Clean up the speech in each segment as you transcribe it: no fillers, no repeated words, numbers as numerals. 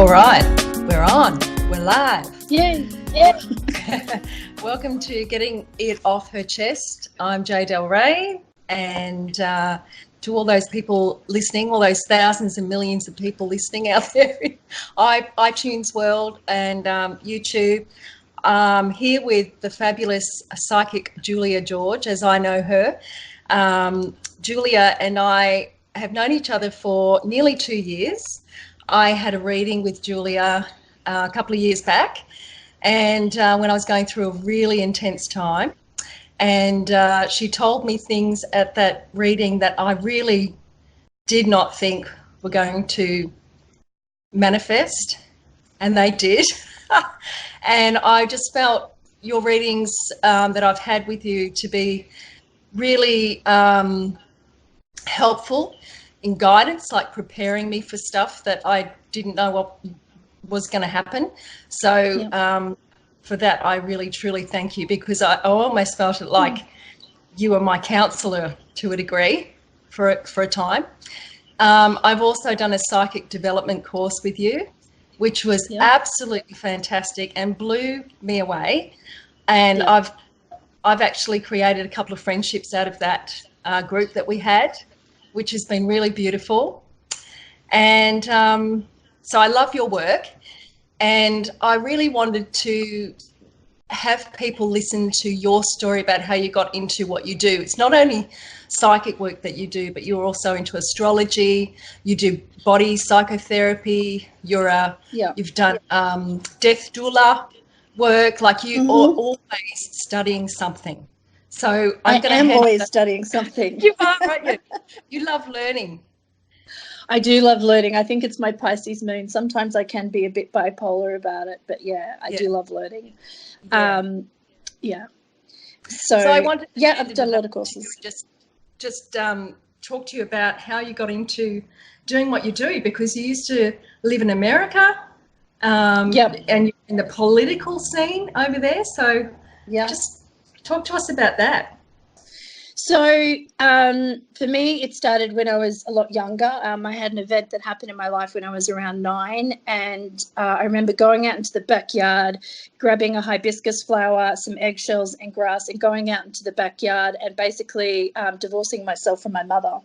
All right, we're on. We're live. Yay! Yeah. Welcome to Getting It Off Her Chest. I'm Jay Del Rey, and to all those people listening, all those thousands and millions of people listening out there in iTunes world and YouTube, here with the fabulous psychic Julia George, as I know her. Julia and I have known each other for nearly 2 years. I had a reading with Julia a couple of years back, and when I was going through a really intense time, and she told me things at that reading that I really did not think were going to manifest, and they did. And I just felt your readings that I've had with you to be really helpful in guidance, like preparing me for stuff that I didn't know what was going to happen. So for that, I really, truly thank you, because I almost felt it like you were my counsellor to a degree for a time. I've also done a psychic development course with you, which was absolutely fantastic and blew me away. And I've actually created a couple of friendships out of that group that we had, which has been really beautiful. And so I love your work, and I really wanted to have people listen to your story about how you got into what you do. It's not only psychic work that you do, but you're also into astrology, you do body psychotherapy, you've done death doula work, like you are always studying something. So I am always studying something. You are, right? You love learning. I do love learning. I think it's my Pisces moon. Sometimes I can be a bit bipolar about it, but I do love learning. So I wanted to I've done a lot of courses. Just talk to you about how you got into doing what you do, because you used to live in America, and you're in the political scene over there. So just talk to us about that. So for me, it started when I was a lot younger. I had an event that happened in my life when I was around 9, and I remember going out into the backyard, grabbing a hibiscus flower, some eggshells and grass, and going out into the backyard and basically divorcing myself from my mother.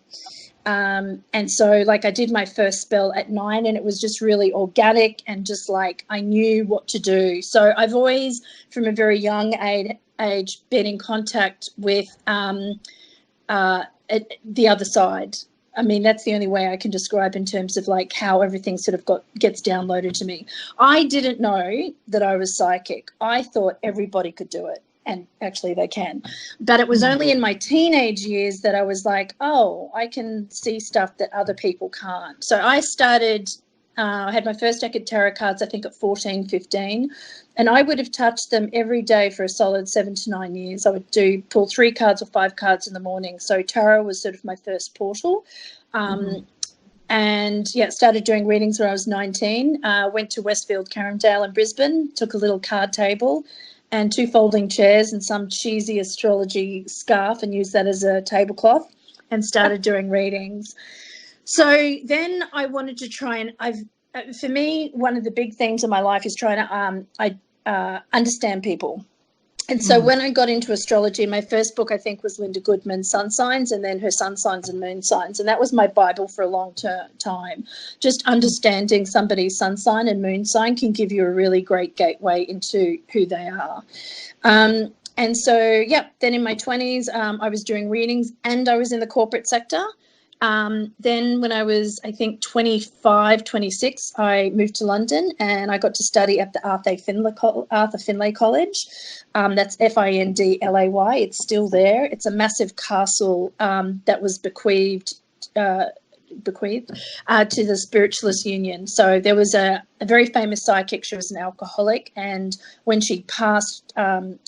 And so I did my first spell at 9, and it was just really organic and just like I knew what to do. So I've always, from a very young age, been in contact with the other side. I mean, that's the only way I can describe in terms of like how everything sort of gets downloaded to me. I didn't know that I was psychic. I thought everybody could do it. And actually they can. But it was only in my teenage years that I was like, oh, I can see stuff that other people can't. So I started, I had my first deck of tarot cards, I think at 14, 15. And I would have touched them every day for a solid 7 to 9 years. I would pull 3 cards or 5 cards in the morning. So tarot was sort of my first portal. And started doing readings when I was 19. Went to Westfield Carindale in Brisbane, took a little card table and 2 folding chairs and some cheesy astrology scarf and used that as a tablecloth and started doing readings. So then I wanted to try and for me, one of the big themes in my life is trying to understand people. And so when I got into astrology, my first book, I think, was Linda Goodman's Sun Signs, and then her Sun Signs and Moon Signs. And that was my Bible for a long time. Just understanding somebody's sun sign and moon sign can give you a really great gateway into who they are. And so, then in my 20s, I was doing readings and I was in the corporate sector. Then when I was, I think, 25, 26, I moved to London and I got to study at the Arthur Findlay College. That's Findlay. It's still there. It's a massive castle that was bequeathed to the Spiritualist Union. So there was a very famous psychic. She was an alcoholic, and when she passed,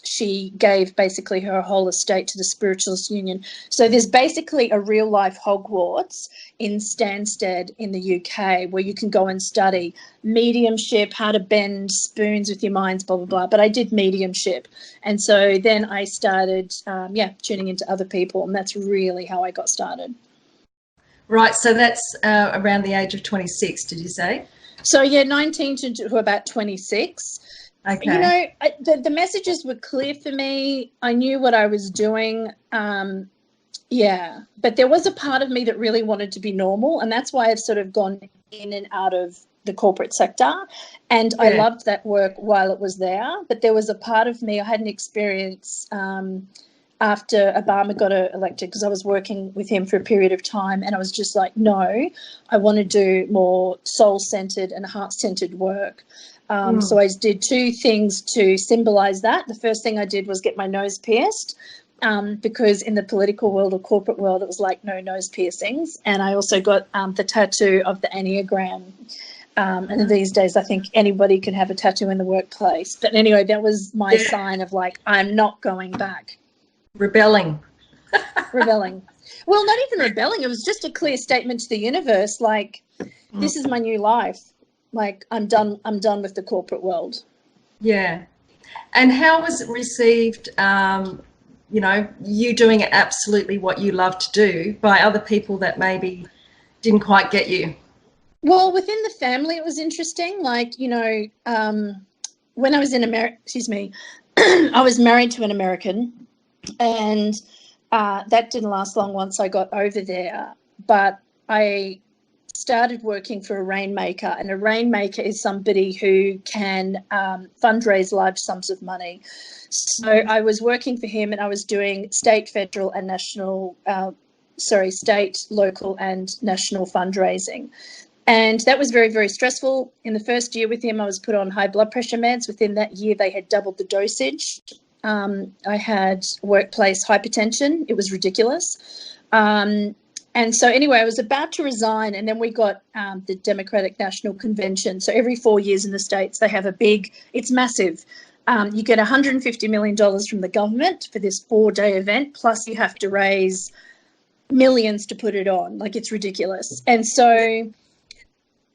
she gave basically her whole estate to the Spiritualist Union. So there's basically a real-life Hogwarts in Stansted in the UK where you can go and study mediumship, how to bend spoons with your minds, blah, blah, blah. But I did mediumship. And so then I started, tuning into other people, and that's really how I got started. Right, so that's around the age of 26, did you say? So, yeah, 19 to about 26. Okay. You know, the messages were clear for me. I knew what I was doing. Yeah, but there was a part of me that really wanted to be normal, and that's why I've sort of gone in and out of the corporate sector. And I loved that work while it was there, but there was a part of me, I had an experience after Obama got elected, because I was working with him for a period of time, and I was just like, no, I want to do more soul-centered and heart-centered work. So I did two things to symbolize that. The first thing I did was get my nose pierced, because in the political world or corporate world, it was like no nose piercings. And I also got the tattoo of the Enneagram. And these days, I think anybody can have a tattoo in the workplace. But anyway, that was my sign of like, I'm not going back. Rebelling. Well, not even rebelling. It was just a clear statement to the universe, like, this is my new life. Like, I'm done with the corporate world. Yeah. And how was it received, you know, you doing absolutely what you love to do by other people that maybe didn't quite get you? Well, within the family, it was interesting. Like, you know, when I was in America, I was married to an American, and that didn't last long once I got over there. But I started working for a rainmaker, and a rainmaker is somebody who can fundraise large sums of money. So I was working for him, and I was doing state, federal, and national, state, local, and national fundraising. And that was very, very stressful. In the first year with him, I was put on high blood pressure meds. Within that year, they had doubled the dosage. I had workplace hypertension. It was ridiculous. And so anyway, I was about to resign, and then we got the Democratic National Convention. So every 4 years in the States, they have it's massive. You get $150 million from the government for this 4-day event, plus you have to raise millions to put it on. Like, it's ridiculous. And so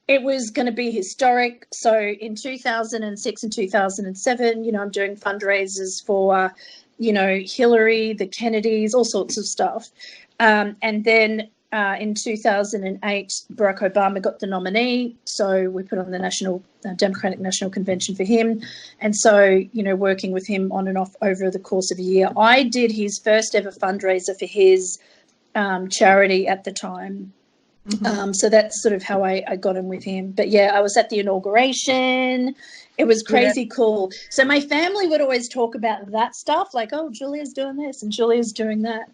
it was going to be historic. So in 2006 and 2007, you know, I'm doing fundraisers for, you know, Hillary, the Kennedys, all sorts of stuff. And then in 2008, Barack Obama got the nominee. So we put on the Democratic National Convention for him. And so, you know, working with him on and off over the course of a year, I did his first ever fundraiser for his charity at the time. So that's sort of how I got in with him. But yeah, I was at the inauguration. It was crazy cool. So my family would always talk about that stuff, like, oh, Julia's doing this and Julia's doing that.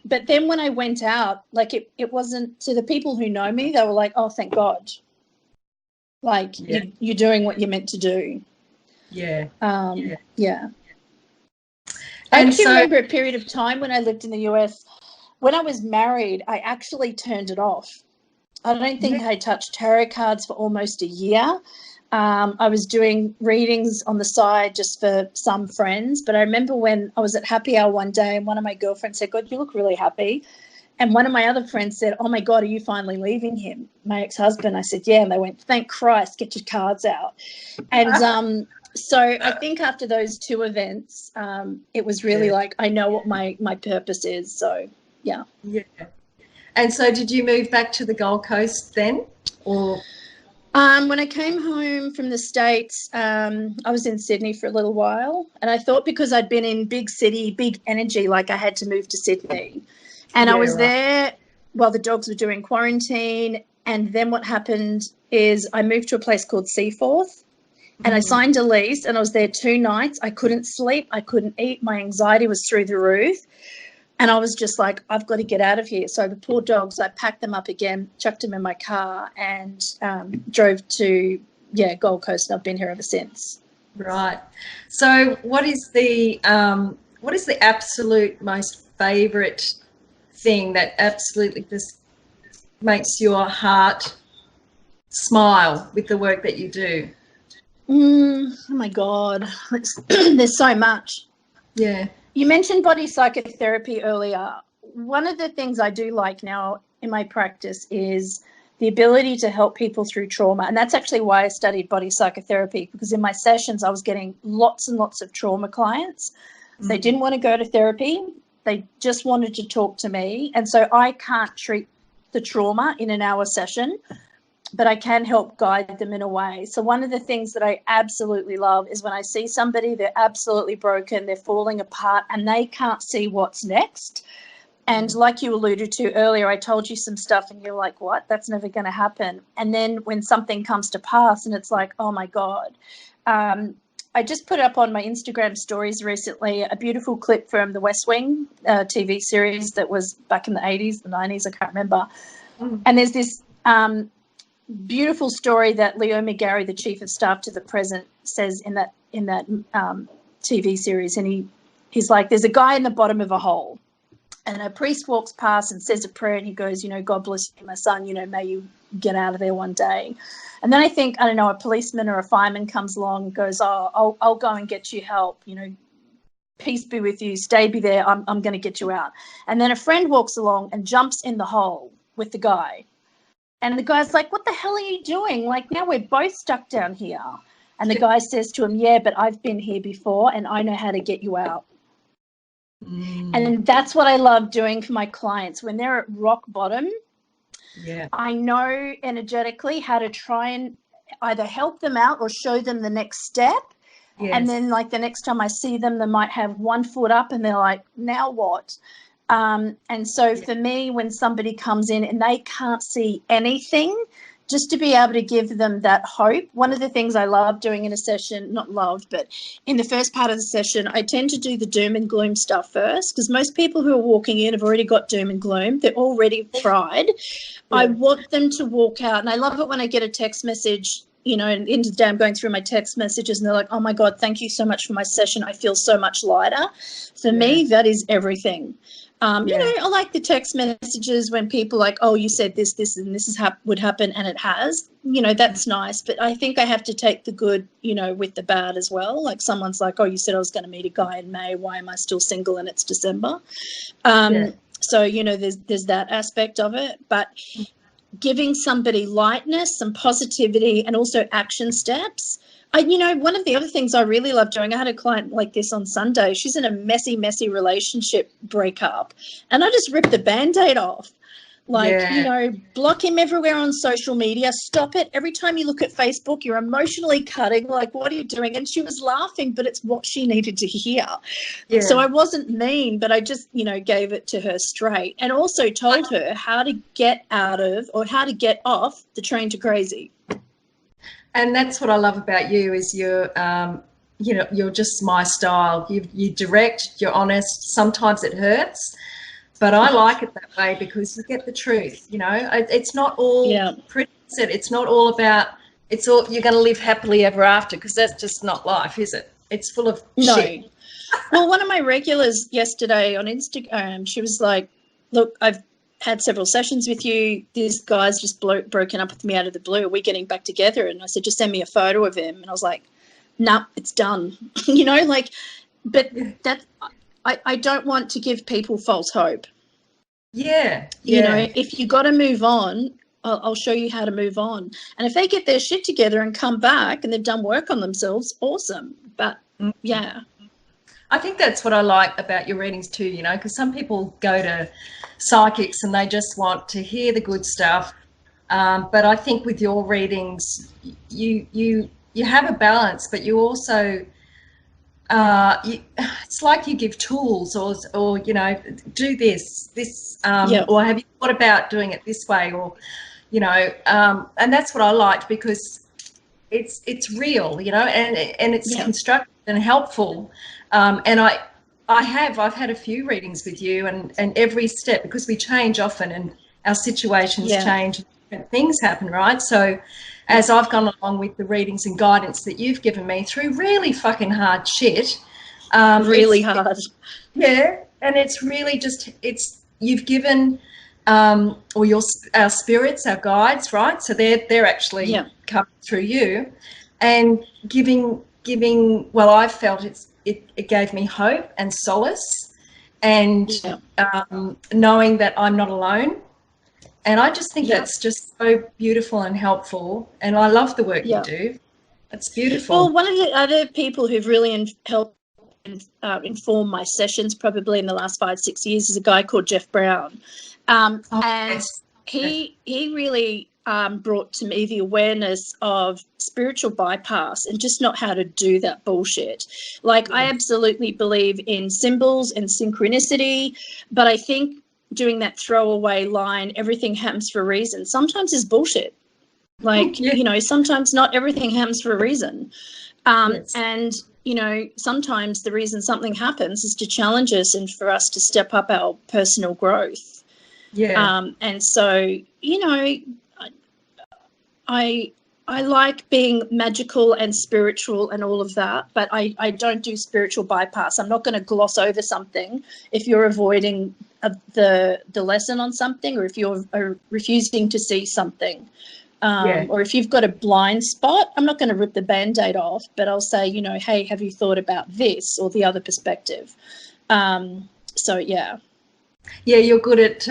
But then when I went out, like, it wasn't, to the people who know me, they were like, oh, thank God. Like, you're doing what you're meant to do. Yeah. I actually remember a period of time when I lived in the US. When I was married, I actually turned it off. I don't think I touched tarot cards for almost a year. I was doing readings on the side just for some friends. But I remember when I was at happy hour one day, and one of my girlfriends said, God, you look really happy. And one of my other friends said, oh, my God, are you finally leaving him, my ex-husband? I said, yeah. And they went, thank Christ, get your cards out. And so I think after those two events, it was really like, I know what my purpose is. So, yeah. And so did you move back to the Gold Coast then, or? When I came home from the States, I was in Sydney for a little while, and I thought because I'd been in big city, big energy, like I had to move to Sydney. And I was there while the dogs were doing quarantine. And then what happened is I moved to a place called Seaforth, and I signed a lease, and I was there 2 nights. I couldn't sleep. I couldn't eat. My anxiety was through the roof. And I was just like, I've got to get out of here. So the poor dogs, I packed them up again, chucked them in my car, and drove to, Gold Coast. And I've been here ever since. Right. So what is the absolute most favourite thing that absolutely just makes your heart smile with the work that you do? Oh, my God. There's so much. Yeah. You mentioned body psychotherapy earlier. One of the things I do like now in my practice is the ability to help people through trauma. And that's actually why I studied body psychotherapy, because in my sessions I was getting lots and lots of trauma clients. They didn't want to go to therapy. They just wanted to talk to me. And so I can't treat the trauma in an hour session. but I can help guide them in a way. So one of the things that I absolutely love is when I see somebody, they're absolutely broken, they're falling apart, and they can't see what's next. And like you alluded to earlier, I told you some stuff and you're like, what? That's never going to happen. And then when something comes to pass and it's like, oh, my God. I just put up on my Instagram stories recently a beautiful clip from the West Wing TV series that was back in the 80s, the 90s, I can't remember. And there's this beautiful story that Leo McGarry, the chief of staff to the president, says in that TV series. And he's like, there's a guy in the bottom of a hole. And a priest walks past and says a prayer, and he goes, God bless you, my son, may you get out of there one day. And then I think, I don't know, a policeman or a fireman comes along and goes, oh, I'll go and get you help, peace be with you, be there, I'm going to get you out. And then a friend walks along and jumps in the hole with the guy. And the guy's like, what the hell are you doing? Like, now we're both stuck down here. And the guy says to him, yeah, but I've been here before and I know how to get you out. And that's what I love doing for my clients. When they're at rock bottom, I know energetically how to try and either help them out or show them the next step. And then, like, the next time I see them, they might have one foot up and they're like, now what? And so for me, when somebody comes in and they can't see anything, just to be able to give them that hope. One of the things I love doing in a session, not loved, but in the first part of the session, I tend to do the doom and gloom stuff first, because most people who are walking in have already got doom and gloom. They're already fried. I want them to walk out. And I love it when I get a text message, and into the day I'm going through my text messages and they're like, oh my God, thank you so much for my session. I feel so much lighter. For me, that is everything. I like the text messages when people like, oh, you said this, and this would happen, and it has. That's nice. But I think I have to take the good, with the bad as well. Like someone's like, oh, you said I was going to meet a guy in May. Why am I still single and it's December? So, there's that aspect of it. But giving somebody lightness, some positivity, and also action steps. One of the other things I really love doing, I had a client like this on Sunday. She's in a messy relationship breakup. And I just ripped the Band-Aid off. Block him everywhere on social media. Stop it. Every time you look at Facebook, you're emotionally cutting. Like, what are you doing? And she was laughing, but it's what she needed to hear. So I wasn't mean, but I just, gave it to her straight, and also told her how to get out of or how to get off the train to crazy. And that's what I love about you is you're just my style. You direct, you're honest. Sometimes it hurts, but I like it that way because you get the truth. It's not all pretty. It's not all about. It's all you're going to live happily ever after, because that's just not life, is it? It's full of shit. Well, one of my regulars yesterday on Instagram, she was like, "Look, I've had several sessions with you. This guy's just broken up with me out of the blue. Are we getting back together?" And I said, just send me a photo of him. And I was like, nah, it's done. But that I don't want to give people false hope. If you got to move on, I'll show you how to move on. And if they get their shit together and come back and they've done work on themselves, awesome. But I think that's what I like about your readings too, because some people go to psychics and they just want to hear the good stuff. But I think with your readings, you have a balance, but you also, it's like you give tools or do this, or have you thought about doing it this way, or, and that's what I liked, because it's real, and it's constructive and helpful. And I've had a few readings with you, and every step, because we change often and our situations change, different things happen, right? So as I've gone along with the readings and guidance that you've given me through really fucking hard shit. Really hard. And it's really just, you've given, or our spirits, our guides, right? So they're actually coming through you and giving, well, I felt it gave me hope and solace, and knowing that I'm not alone. And I just think that's just so beautiful and helpful. And I love the work you do. It's beautiful. Well, one of the other people who've really helped inform my sessions probably in the last 5-6 years is a guy called Jeff Brown. And he really brought to me the awareness of spiritual bypass and just not how to do that bullshit. Like, I absolutely believe in symbols and synchronicity, but I think doing that throwaway line, everything happens for a reason, sometimes is bullshit. Like, you know, sometimes not everything happens for a reason. And, you know, sometimes the reason something happens is to challenge us and for us to step up our personal growth. And so, you know, I like being magical and spiritual and all of that, but I don't do spiritual bypass. I'm not going to gloss over something if you're avoiding the lesson on something, or if you're refusing to see something. Or if you've got a blind spot, I'm not going to rip the Band-Aid off, but I'll say, you know, hey, have you thought about this or the other perspective? So, yeah. Yeah, you're good at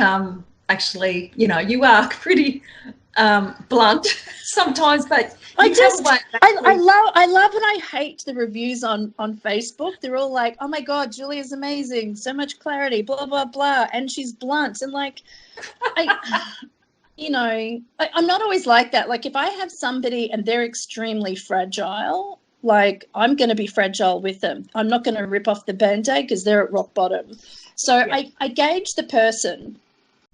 actually, you know, you are pretty blunt sometimes, but I love and I hate the reviews on Facebook. They're all like, oh my God, Julia's amazing, so much clarity, blah, blah, blah, and she's blunt. And like, you know, I'm not always like that. Like, if I have somebody and they're extremely fragile, like, I'm going to be fragile with them. I'm not going to rip off the Band-Aid because they're at rock bottom. So I gauge the person.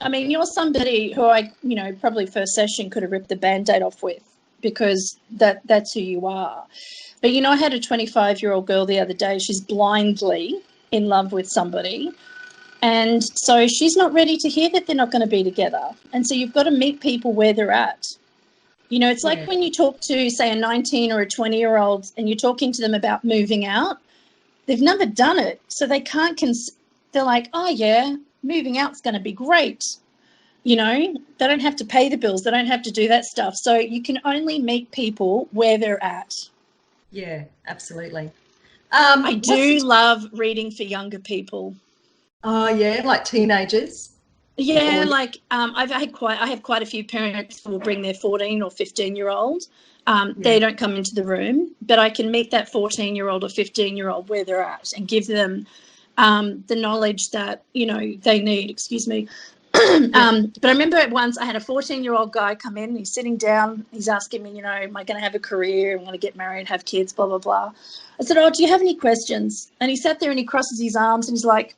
I mean, you're somebody who I, you know, probably first session could have ripped the Band-Aid off with, because that's who you are. But, you know, I had a 25-year-old girl the other day. She's blindly in love with somebody. And so she's not ready to hear that they're not going to be together. And so you've got to meet people where they're at. You know, it's like when you talk to, say, a 19 or a 20-year-old and you're talking to them about moving out, they've never done it. So they can't, they're like, oh, yeah, moving out's going to be great. You know, they don't have to pay the bills. They don't have to do that stuff. So you can only meet people where they're at. Yeah, absolutely. I do love reading for younger people. Oh, yeah, like teenagers? Yeah, like I have quite a few parents who will bring their 14 or 15-year-old. They don't come into the room, but I can meet that 14-year-old or 15-year-old where they're at and give them the knowledge that, you know, they need. Excuse me. But I remember once I had a 14-year-old guy come in, he's sitting down, he's asking me, you know, am I going to have a career? I'm going to get married, have kids, blah, blah, blah. I said, oh, do you have any questions? And he sat there and he crosses his arms and he's like,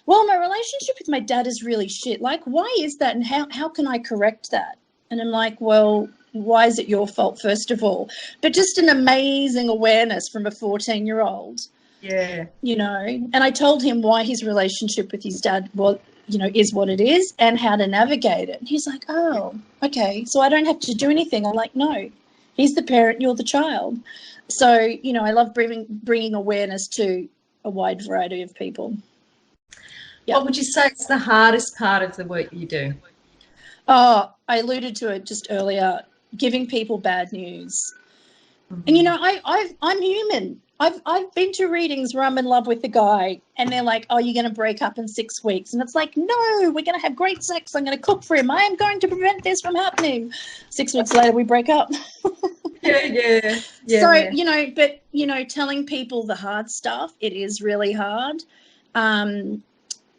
well, my relationship with my dad is really shit. Like, why is that? And how can I correct that? And I'm like, well, why is it your fault, first of all? But just an amazing awareness from a 14-year-old. Yeah. You know, and I told him why his relationship with his dad, well, you know, is what it is and how to navigate it. And he's like, oh, okay. So I don't have to do anything. I'm like, no, he's the parent, you're the child. So, you know, I love bringing awareness to a wide variety of people. What would you say is the hardest part of the work you do? Oh, I alluded to it just earlier, giving people bad news. And, you know, I'm human. I've been to readings where I'm in love with a guy and they're like, oh, you're going to break up in 6 weeks. And it's like, no, we're going to have great sex. I'm going to cook for him. I am going to prevent this from happening. 6 weeks later, we break up. Yeah. So, you know, but, you know, telling people the hard stuff, it is really hard.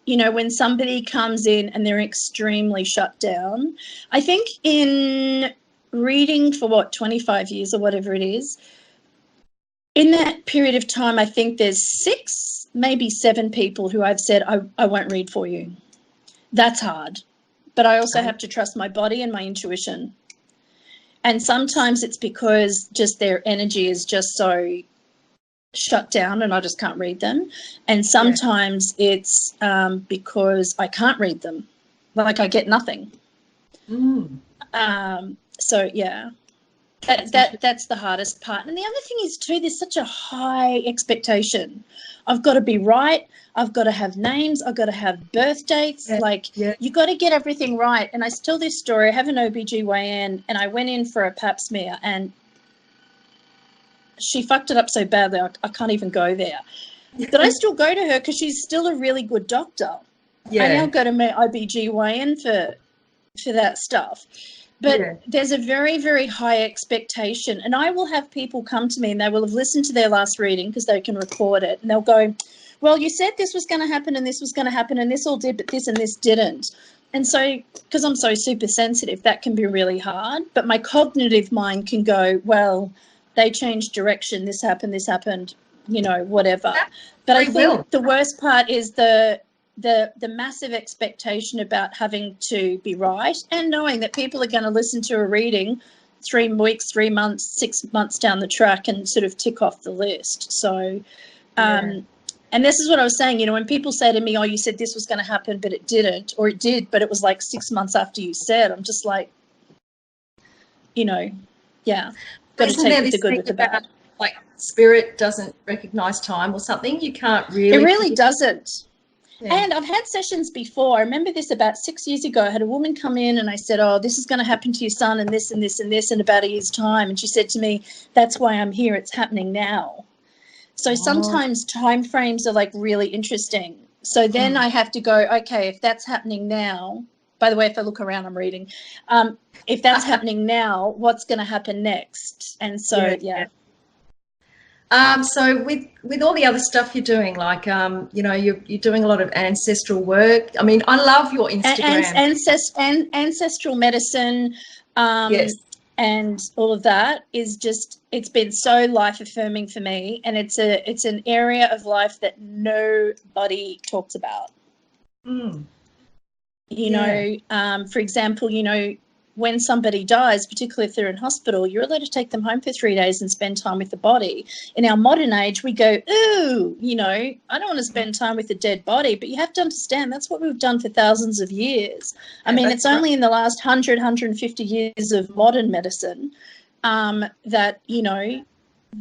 You know, when somebody comes in and they're extremely shut down, I think in reading for 25 years or whatever it is, in that period of time, I think there's 6, maybe 7 people who I've said, I won't read for you. That's hard. But I also have to trust my body and my intuition. And sometimes it's because just their energy is just so shut down and I just can't read them. And sometimes it's because I can't read them. Like, I get nothing. So, yeah. That's the hardest part. And the other thing is too, there's such a high expectation. I've got to be right. I've got to have names. I've got to have birth dates. You got to get everything right. And I tell this story. I have an OBGYN and I went in for a pap smear and she fucked it up so badly I can't even go there. But I still go to her because she's still a really good doctor. I now go to my OBGYN for that stuff. But there's a very, very high expectation. And I will have people come to me and they will have listened to their last reading because they can record it. And they'll go, well, you said this was going to happen and this was going to happen and this all did, but this and this didn't. And so, because I'm so super sensitive, that can be really hard. But my cognitive mind can go, well, they changed direction, this happened, you know, whatever. But I think the worst part is the massive expectation about having to be right, and knowing that people are going to listen to a reading 3 weeks, 3 months, 6 months down the track and sort of tick off the list. So, and this is what I was saying, you know, when people say to me, oh, you said this was going to happen, but it didn't, or it did, but it was like 6 months after you said, I'm just like, you know, yeah, got to take the good with the bad. Like spirit doesn't recognize time or something. You can't really. It really doesn't. Yeah. And I've had sessions before. I remember this about 6 years ago. I had a woman come in and I said, oh, this is going to happen to your son and this and this and this in about a year's time. And she said to me, that's why I'm here. It's happening now. So sometimes time frames are like really interesting. So then I have to go, okay, if that's happening now, by the way, if I look around, I'm reading. If that's happening now, what's going to happen next? And so, So with all the other stuff you're doing, like, you know, you're doing a lot of ancestral work. I mean, I love your Instagram. Ancestral Medicine, and all of that is just, it's been so life affirming for me. And it's an area of life that nobody talks about. You know, for example, you know, when somebody dies, particularly if they're in hospital, you're allowed to take them home for 3 days and spend time with the body. In our modern age, we go, ooh, you know, I don't want to spend time with a dead body, but you have to understand that's what we've done for thousands of years. I mean, it's only in the last 100, 150 years of modern medicine that, you know,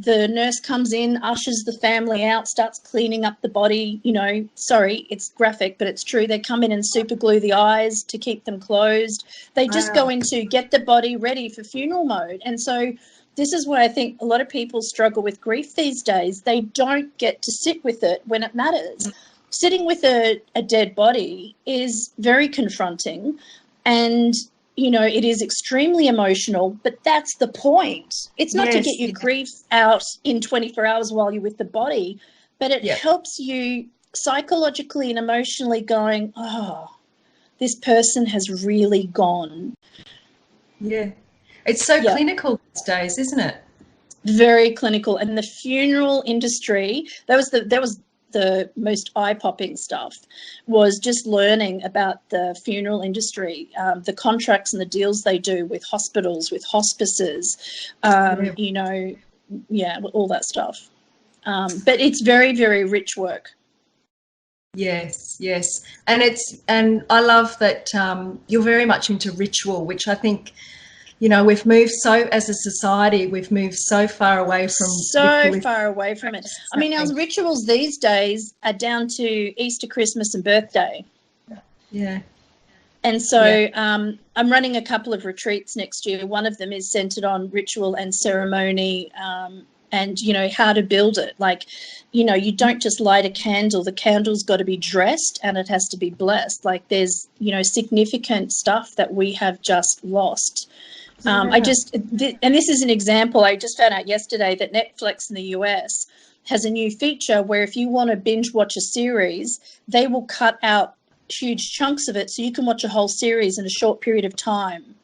the nurse comes in, ushers the family out, starts cleaning up the body, you know, sorry, it's graphic, but it's true. They come in and super glue the eyes to keep them closed. They just go in to get the body ready for funeral mode. And so this is why I think a lot of people struggle with grief these days. They don't get to sit with it when it matters. Sitting with a dead body is very confronting, and you know, it is extremely emotional, but that's the point. It's not to get your grief out in 24 hours while you're with the body, but it helps you psychologically and emotionally going, oh, this person has really gone. Yeah. It's so clinical these days, isn't it? Very clinical. And the funeral industry, that was the most eye-popping stuff, was just learning about the funeral industry, the contracts and the deals they do with hospitals, with hospices, you know, all that stuff. But it's very, very rich work. Yes. And I love that you're very much into ritual, which I think, you know, we've moved as a society, we've moved so far away from it. I mean, our rituals these days are down to Easter, Christmas and birthday. Yeah. And so I'm running a couple of retreats next year. One of them is centered on ritual and ceremony, and, you know, how to build it. Like, you know, you don't just light a candle. The candle's got to be dressed and it has to be blessed. Like, there's, you know, significant stuff that we have just lost. And this is an example. I just found out yesterday that Netflix in the US has a new feature where if you want to binge watch a series, they will cut out huge chunks of it so you can watch a whole series in a short period of time.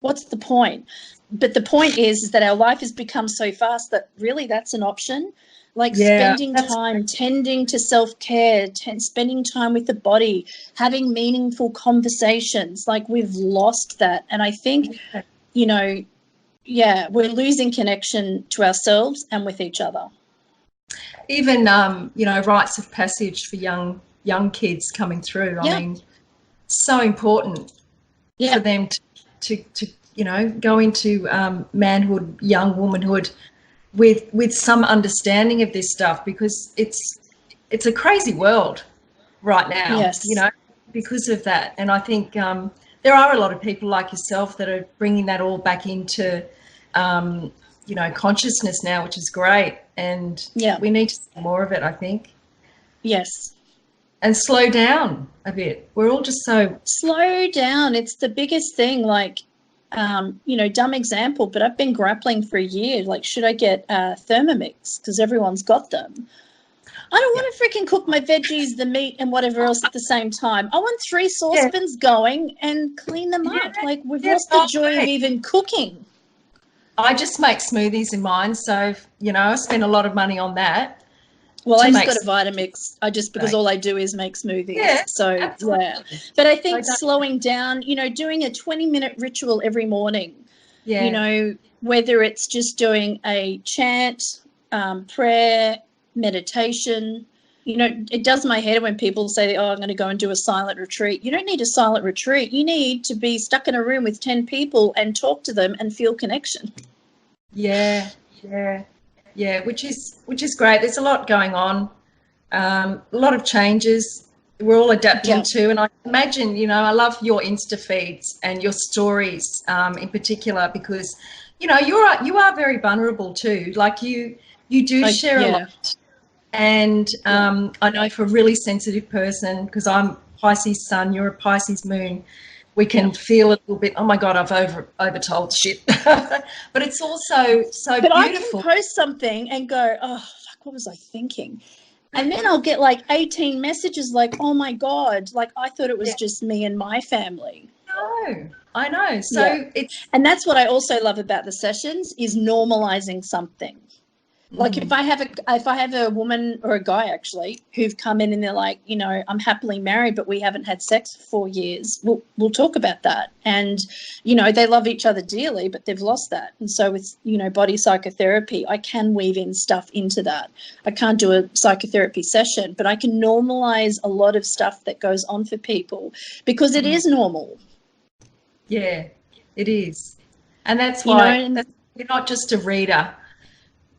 What's the point? But the point is that our life has become so fast that really that's an option. Like spending time tending to self-care, spending time with the body, having meaningful conversations. Like, we've lost that. And I think, you know, we're losing connection to ourselves and with each other. Even, you know, rites of passage for young kids coming through. I mean, so important for them to you know, go into manhood, young womanhood, with some understanding of this stuff, because it's a crazy world right now, you know, because of that. And I think there are a lot of people like yourself that are bringing that all back into, you know, consciousness now, which is great. And we need to see more of it, I think. Yes. And slow down a bit. We're all just so... Slow down. It's the biggest thing. Like, you know, dumb example, but I've been grappling for a year. Like, should I get Thermomix? Because everyone's got them. I don't want to freaking cook my veggies, the meat, and whatever else at the same time. I want 3 saucepans going and clean them up. Like, we've lost the joy of even cooking. I just make smoothies in mine, so, you know, I spend a lot of money on that. Well, I just got a Vitamix. Because all I do is make smoothies. Yeah, so, absolutely. yeah. But I think slowing down, you know, doing a 20-minute ritual every morning, you know, whether it's just doing a chant, prayer, meditation, you know, it does my head when people say, oh, I'm going to go and do a silent retreat. You don't need a silent retreat. You need to be stuck in a room with 10 people and talk to them and feel connection. Yeah, which is great. There's a lot going on, a lot of changes we're all adapting to. And I imagine, you know, I love your Insta feeds and your stories in particular, because, you know, you are very vulnerable too. Like you do share a lot. And I know for a really sensitive person, because I'm Pisces sun, you're a Pisces moon, we can feel a little bit, oh my God, I've overtold shit. But it's also so beautiful. I can post something and go, oh, fuck, what was I thinking? And then I'll get like 18 messages like, oh my God, like I thought it was just me and my family. I know. So and that's what I also love about the sessions is normalizing something. Like if I have a woman or a guy actually who've come in and they're like, you know, I'm happily married, but we haven't had sex for 4 years. We'll talk about that. And, you know, they love each other dearly, but they've lost that. And so with, you know, body psychotherapy, I can weave in stuff into that. I can't do a psychotherapy session, but I can normalize a lot of stuff that goes on for people because it is normal. Yeah, it is. And that's why you're not just a reader.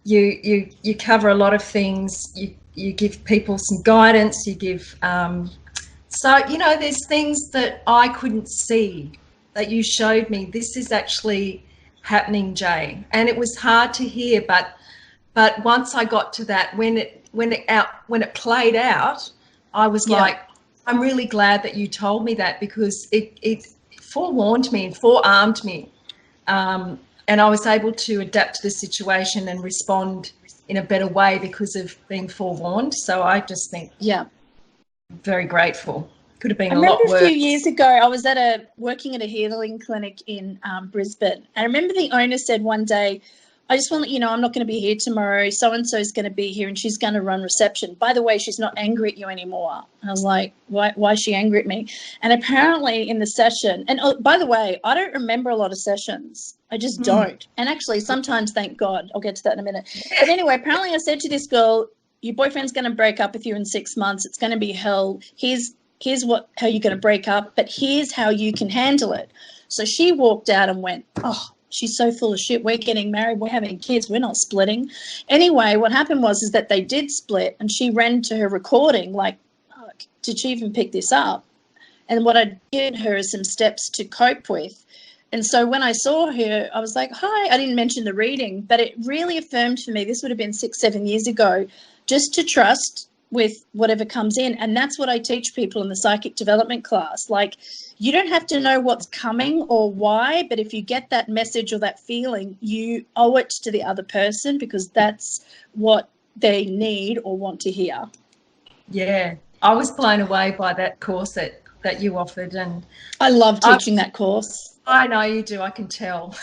You cover a lot of things. You give people some guidance. You give so, you know, there's things that I couldn't see that you showed me. This is actually happening, Jay, and it was hard to hear. But once I got to that, when it played out, I was like, I'm really glad that you told me that, because it forewarned me and forearmed me. And I was able to adapt to the situation and respond in a better way because of being forewarned. So I just think, very grateful. Could have been a lot worse. A few years ago, I was working at a healing clinic in Brisbane. And I remember the owner said one day, I just want to let you know, I'm not going to be here tomorrow. So-and-so is going to be here and she's going to run reception. By the way, she's not angry at you anymore. And I was like, why is she angry at me? And apparently in the session, and by the way, I don't remember a lot of sessions. I just don't. And actually sometimes, thank God, I'll get to that in a minute. But anyway, apparently I said to this girl, your boyfriend's going to break up with you in 6 months. It's going to be hell. Here's how you're going to break up, but here's how you can handle it. So she walked out and went, oh, she's so full of shit. We're getting married. We're having kids. We're not splitting. Anyway, what happened was that they did split, and she ran to her recording like, oh, did she even pick this up? And what I did her is some steps to cope with. And so when I saw her, I was like, hi. I didn't mention the reading, but it really affirmed for me, this would have been 6-7 years ago, just to trust with whatever comes in. And that's what I teach people in the psychic development class. Like, you don't have to know what's coming or why, but if you get that message or that feeling, you owe it to the other person because that's what they need or want to hear. Yeah, I was blown away by that course that you offered. And I love teaching that course. I know you do, I can tell.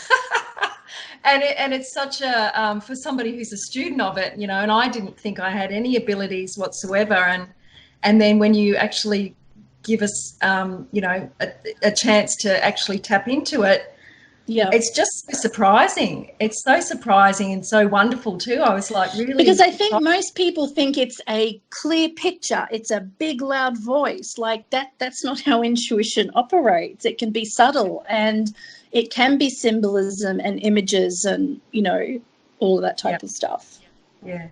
And it's such a, for somebody who's a student of it, you know, and I didn't think I had any abilities whatsoever. And then when you actually give us, you know, a chance to actually tap into it, it's just so surprising. It's so surprising and so wonderful too. I was like, really? Because I think most people think it's a clear picture. It's a big, loud voice. Like that's not how intuition operates. It can be subtle and it can be symbolism and images and, you know, all of that type of stuff. Yeah.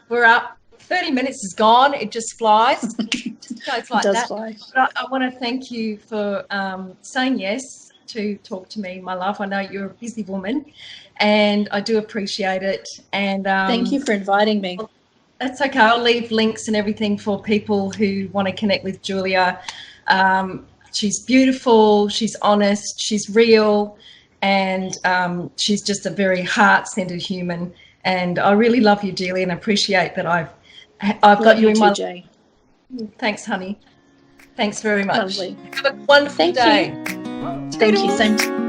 We're up. 30 minutes is gone. It just flies. It just goes like that. Fly. But I want to thank you for saying yes to talk to me, my love. I know you're a busy woman and I do appreciate it. And thank you for inviting me. That's okay. I'll leave links and everything for people who want to connect with Julia. She's beautiful, she's honest, she's real, and she's just a very heart-centered human. And I really love you dearly and appreciate that I've Love got you in too, my Jay. Thanks, honey. Thanks very much. Lovely. Have a wonderful Thank day. you. Thank you. Same to